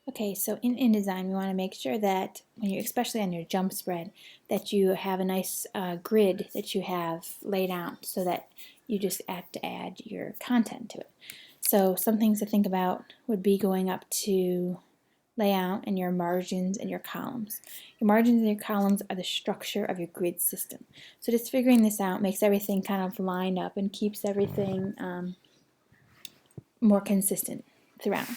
Okay, so in InDesign, we want to make sure that when you, especially on your jump spread, that you have a nice grid that you have laid out so that you just have to add your content to it. So some things to think about would be going up to layout and your margins and your columns. Your margins and your columns are the structure of your grid system. So just figuring this out makes everything kind of line up and keeps everything more consistent throughout.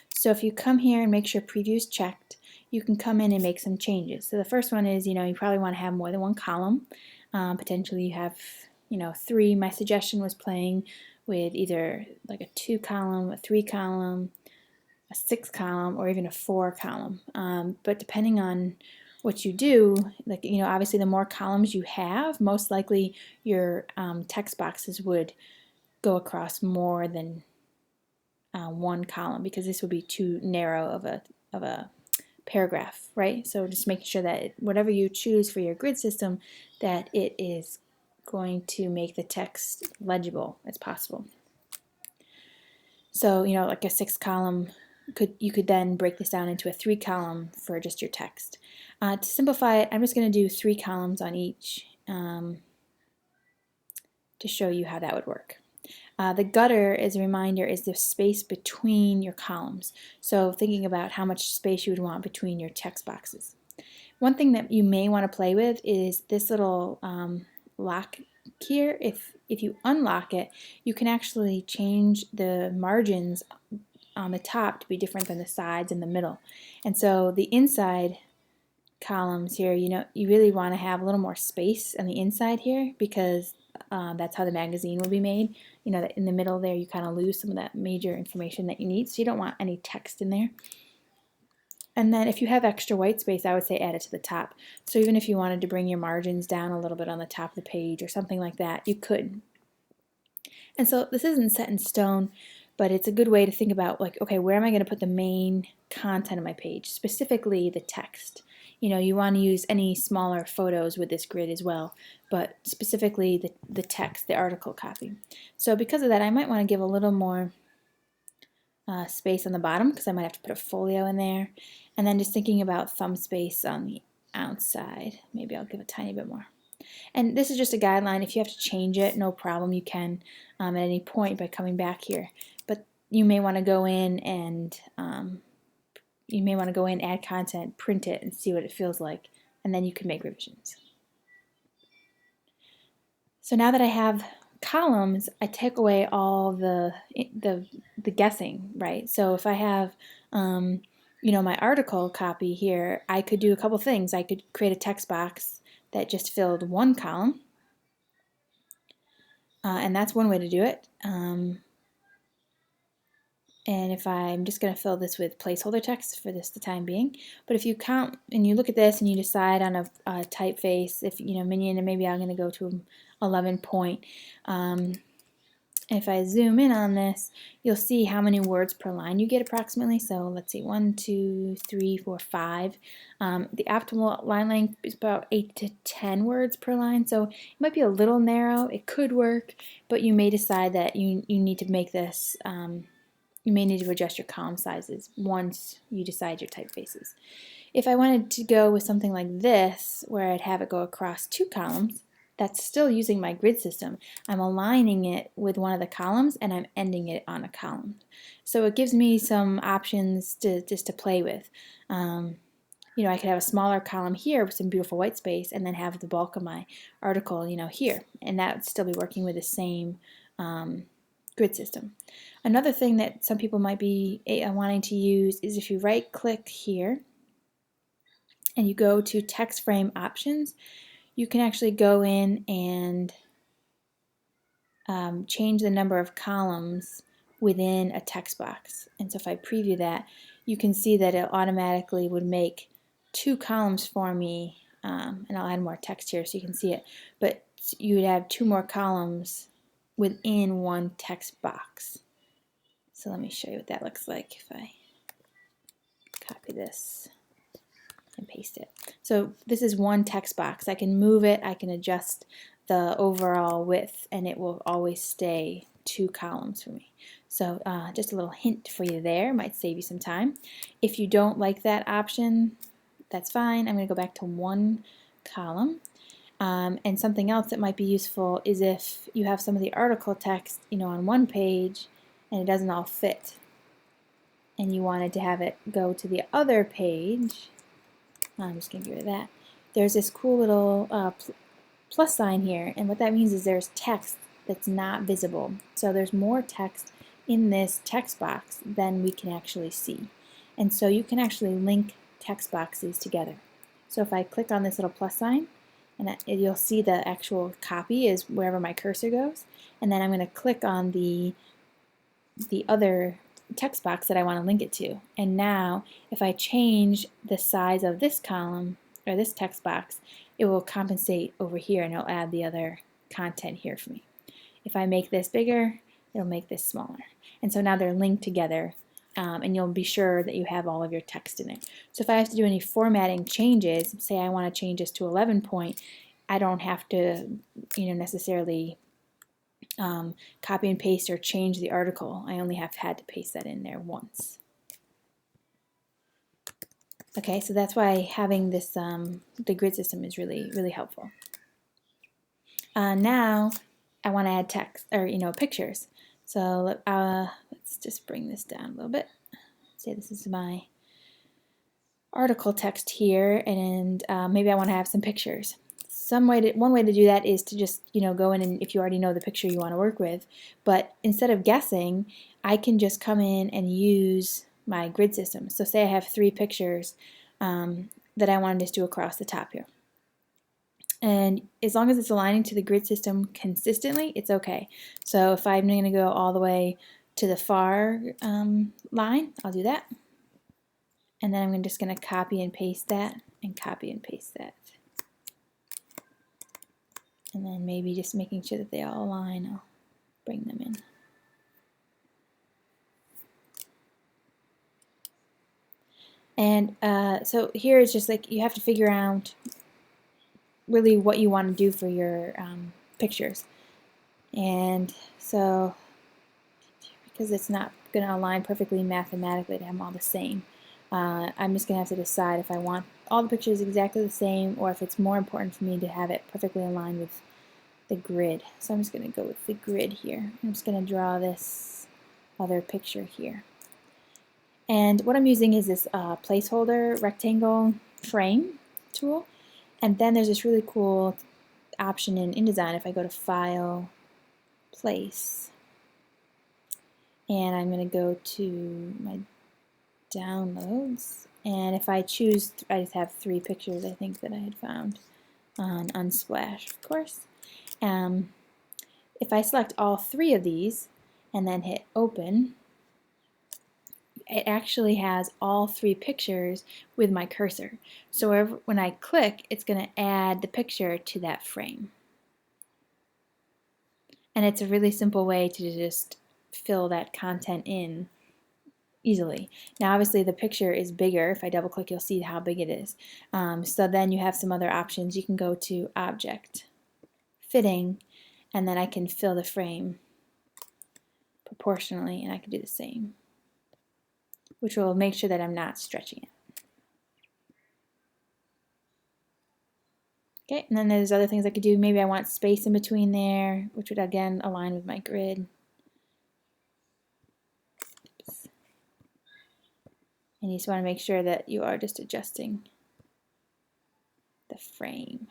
So if you come here and make sure preview is checked, you can come in and make some changes. So the first one is, you probably want to have more than one column. Potentially you have, three. My suggestion was playing with either like a 2-column, a 3-column, a 6-column, or even a 4-column. But depending on what you do, like, obviously the more columns you have, most likely your text boxes would go across more than one column, because this would be too narrow of a paragraph, right? So just making sure that whatever you choose for your grid system, that it is going to make the text legible as possible. So, like a 6-column, you could then break this down into a 3-column for just your text. To simplify it, I'm just going to do 3 columns on each to show you how that would work. The gutter, as a reminder, is the space between your columns. So thinking about how much space you would want between your text boxes. One thing that you may want to play with is this little lock here. If you unlock it, you can actually change the margins on the top to be different than the sides and the middle. And so the inside columns here, you really want to have a little more space on the inside here, because that's how the magazine will be made. That in the middle there you kind of lose some of that major information that you need, so you don't want any text in there. And then if you have extra white space, I would say add it to the top. So even if you wanted to bring your margins down a little bit on the top of the page or something like that, you could. And so this isn't set in stone, but it's a good way to think about, like, okay, where am I going to put the main content of my page, specifically the text. You want to use any smaller photos with this grid as well, but specifically the text, the article copy. So because of that, I might want to give a little more space on the bottom, because I might have to put a folio in there. And then just thinking about thumb space on the outside, maybe I'll give a tiny bit more. And this is just a guideline. If you have to change it, no problem, you can at any point by coming back here. But you may want to go in and add content, print it, and see what it feels like, and then you can make revisions. So now that I have columns, I take away all the guessing, right? So if I have my article copy here, I could do a couple things. I could create a text box that just filled one column, and that's one way to do it. And if I'm just going to fill this with placeholder text for this the time being. But if you count and you look at this and you decide on a typeface, if Minion, and maybe I'm going to go to 11 point. If I zoom in on this, you'll see how many words per line you get approximately. So let's see, 1, 2, 3, 4, 5. The optimal line length is about 8 to 10 words per line. So it might be a little narrow. It could work, but you may decide that you need to make this you may need to adjust your column sizes once you decide your typefaces. If I wanted to go with something like this, where I'd have it go across 2 columns, that's still using my grid system. I'm aligning it with one of the columns and I'm ending it on a column. So it gives me some options just to play with. I could have a smaller column here with some beautiful white space, and then have the bulk of my article, here, and that would still be working with the same grid system. Another thing that some people might be wanting to use is if you right click here and you go to text frame options, you can actually go in and change the number of columns within a text box. And so if I preview that, you can see that it automatically would make 2 columns for me, and I'll add more text here so you can see it, but you would have 2 more columns within one text box. So let me show you what that looks like if I copy this and paste it. So this is one text box. I can move it, I can adjust the overall width, and it will always stay 2 columns for me. So just a little hint for you there, might save you some time. If you don't like that option, that's fine. I'm going to go back to 1 column. And something else that might be useful is if you have some of the article text, on one page and it doesn't all fit, and you wanted to have it go to the other page. I'm just going to get rid of that. There's this cool little plus sign here, and what that means is there's text that's not visible. So there's more text in this text box than we can actually see. And so you can actually link text boxes together. So if I click on this little plus sign, and you'll see the actual copy is wherever my cursor goes, and then I'm going to click on the other text box that I want to link it to. And now if I change the size of this column or this text box, it will compensate over here and it'll add the other content here for me. If I make this bigger, it'll make this smaller. And so now they're linked together, and you'll be sure that you have all of your text in it. So if I have to do any formatting changes, say I want to change this to 11 point, I don't have to necessarily copy and paste or change the article. I only have had to paste that in there once. Okay, so that's why having this the grid system is really helpful. Now I want to add text or pictures. So let's just bring this down a little bit. Say this is my article text here, and maybe I want to have some pictures. One way to do that is to just go in, and if you already know the picture you want to work with, but instead of guessing, I can just come in and use my grid system. So say I have 3 pictures that I want to just do across the top here. And as long as it's aligning to the grid system consistently, it's okay. So if I'm going to go all the way to the far line, I'll do that. And then I'm just going to copy and paste that and copy and paste that. And then maybe just making sure that they all align, I'll bring them in. And so here is just like you have to figure out really what you want to do for your pictures. And so because it's not going to align perfectly mathematically to have them all the same, I'm just going to have to decide if I want all the pictures exactly the same or if it's more important for me to have it perfectly aligned with the grid. So I'm just going to go with the grid here. I'm just going to draw this other picture here. And what I'm using is this placeholder rectangle frame tool. And then there's this really cool option in InDesign. If I go to File, Place, and I'm going to go to my downloads, and if I choose, I just have 3 pictures I think that I had found on Unsplash, of course. If I select all 3 of these and then hit open, it actually has all 3 pictures with my cursor. So when I click, it's going to add the picture to that frame. And it's a really simple way to just fill that content in easily. Now obviously the picture is bigger. If I double click, you'll see how big it is. So then you have some other options. You can go to Object, Fitting, and then I can fill the frame proportionally, and I can do the same, which will make sure that I'm not stretching it. Okay, and then there's other things I could do. Maybe I want space in between there, which would again align with my grid. Oops. And you just want to make sure that you are just adjusting the frame.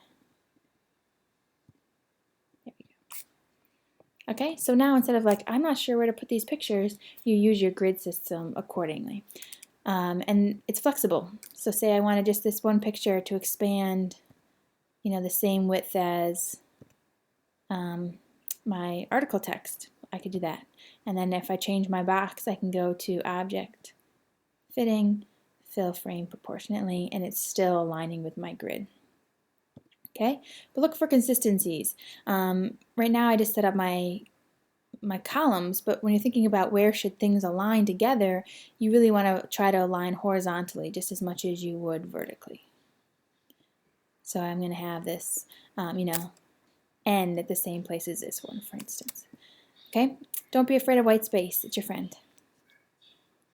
There we go. Okay, so now instead of like, I'm not sure where to put these pictures, you use your grid system accordingly. And it's flexible. So say I wanted just this one picture to expand the same width as my article text, I could do that. And then if I change my box, I can go to Object, Fitting, Fill Frame Proportionately, and it's still aligning with my grid. Okay, but look for consistencies. Right now I just set up my columns, but when you're thinking about where should things align together, you really want to try to align horizontally just as much as you would vertically. So I'm going to have this, end at the same place as this one, for instance. Okay? Don't be afraid of white space. It's your friend.